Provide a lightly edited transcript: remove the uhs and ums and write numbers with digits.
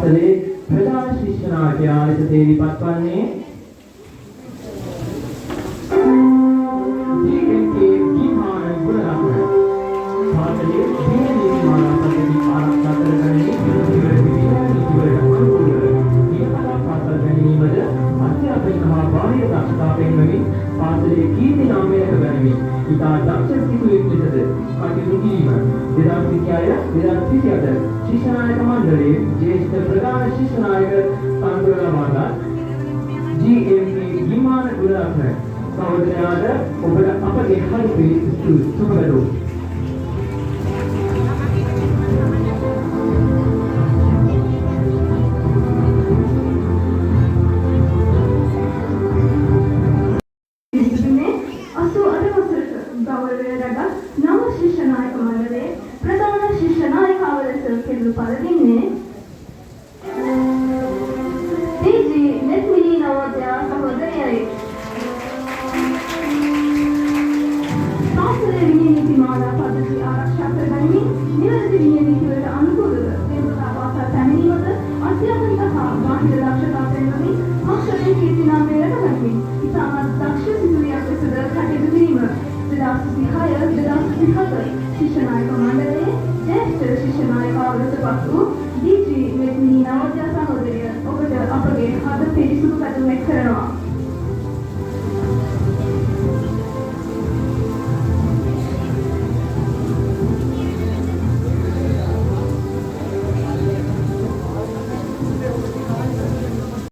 පාසලේ ප්‍රධාන ශිෂ්‍ය නායකයා ලෙස තේරිපත් වන්නේ පාසලේ කීර්ති නාමයක ගැනීම ඉතා දක්ෂ සිටුවෙක් ලෙසද කටයුතු කිරීම 2026 ශිෂ්‍ය නායක මණ්ඩලයේ ජ්‍යෙෂ්ඨ ප්‍රධාන ශිෂ්‍ය නායක තනතුර ලබා GMP ගිමාන ගුණරත්න සහෝදරයාට ඔබට අපගේ හරිපේ සුබපැතුම්. ශිෂ්‍ය නායක මණ්ඩලයේ ජ්‍යෙෂ්ඨ ශිෂ්‍ය නායකවරුන්ට පසු